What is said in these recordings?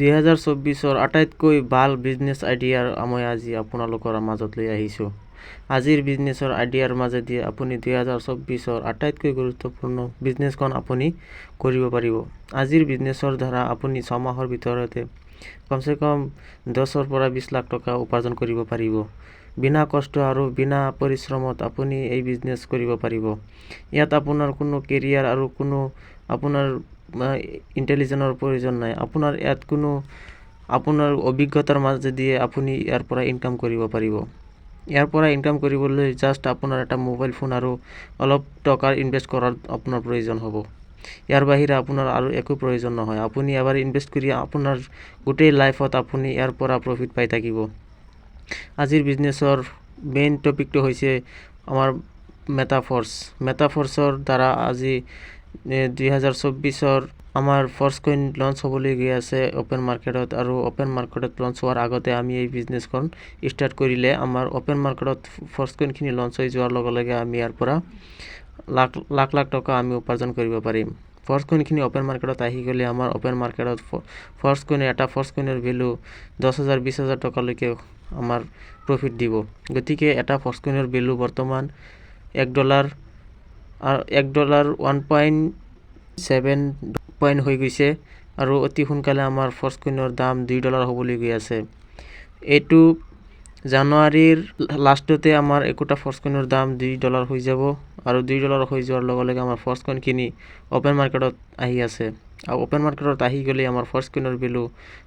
2024 আটাইতকৈ ভাল বিজনেছ আইডিয়াৰ মই আজি আপোনালোকৰ মাজত লৈ আহিছোঁ। আজিৰ বিজনেছৰ আইডিয়াৰ মাজেদি আপুনি 2024 আটাইতকৈ গুৰুত্বপূৰ্ণ বিজনেছখন আপুনি কৰিব পাৰিব। আজিৰ বিজনেছৰ দ্বাৰা আপুনি 6 মাহৰ ভিতৰতে কমচে কম 10 পৰা 20 লাখ টকা উপাৰ্জন কৰিব পাৰিব। বিনা কষ্ট আৰু বিনা পৰিশ্ৰমত আপুনি এই বিজনেছ কৰিব পাৰিব। ইয়াত আপোনাৰ কোনো কেৰিয়াৰ আৰু কোনো আপোনাৰ ইণ্টেলিজেন্সৰ প্ৰয়োজন নাই। আপোনাৰ ইয়াত কোনো আপোনাৰ অভিজ্ঞতাৰ মাজেদি আপুনি ইয়াৰ পৰা ইনকাম কৰিব পাৰিব। ইয়াৰ পৰা ইনকাম কৰিবলৈ জাষ্ট আপোনাৰ এটা মোবাইল ফোন আৰু অলপ টকাৰ ইনভেষ্ট কৰাৰ আপোনাৰ প্ৰয়োজন হ'ব। ইয়াৰ বাহিৰে আপোনাৰ আৰু একো প্ৰয়োজন নহয়। আপুনি এবাৰ ইনভেষ্ট কৰি আপোনাৰ গোটেই লাইফত আপুনি ইয়াৰ পৰা প্ৰফিট পাই থাকিব। আজিৰ বিজনেছৰ মেইন টপিকটো হৈছে আমাৰ মেটাফৰ্ছৰ দ্বাৰা আজি 2024 আমাৰ ফৰ্চকইন লঞ্চ হ'বলৈ গৈ আছে অপেন মাৰ্কেটত, আৰু অপেন মাৰ্কেটত লঞ্চ হোৱাৰ আগতে আমি এই বিজনেছখন ষ্টাৰ্ট কৰিলে আমাৰ অপেন মাৰ্কেটত ফৰ্চকইনখিনি লঞ্চ হৈ যোৱাৰ লগে লগে আমি ইয়াৰ পৰা লাখ লাখ টকা আমি উপাৰ্জন কৰিব পাৰিম। ফৰ্চকইনখিনি অপেন মাৰ্কেটত আহি গ'লে আমাৰ অপেন মাৰ্কেটত এটা ফৰ্চকইনৰ ভেলু 10,000 20,000 টকালৈকে আমাৰ প্ৰফিট দিব। গতিকে এটা ফৰ্চকইনৰ ভেলু বৰ্তমান $1 1.7 হৈ গৈছে, আৰু অতি সোনকালে আমাৰ ফৰ্চকইনৰ দাম $2 হ'বলৈ গৈ আছে। এইটো জানুৱাৰীৰ লাষ্টতে আমাৰ একোটা ফৰ্চকইনৰ দাম $2 হৈ যাব, আৰু $2 হৈ যোৱাৰ লগে লগে আমাৰ ফৰ্চকইনখিনি অপেন মাৰ্কেটত আহি আছে, আৰু অপেন মাৰ্কেটত আহি গ'লে আমাৰ ফৰ্চকইনৰ ভেলু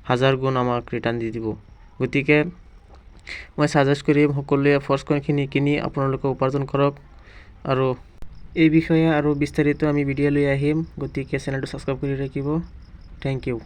1000 গুণ আমাক ৰিটাৰ্ণ দি দিব। গতিকে মই ছাজেষ্ট কৰিম সকলোৱে ফৰ্চকইনখিনি কিনি আপোনালোকে উপাৰ্জন কৰক, আৰু এই বিষয়ে আৰু বিস্তাৰিত আমি ভিডিঅ' লৈ আহিম। গতিকে চেনেলটো ছাবস্ক্ৰাইব কৰি ৰাখিব। Thank U.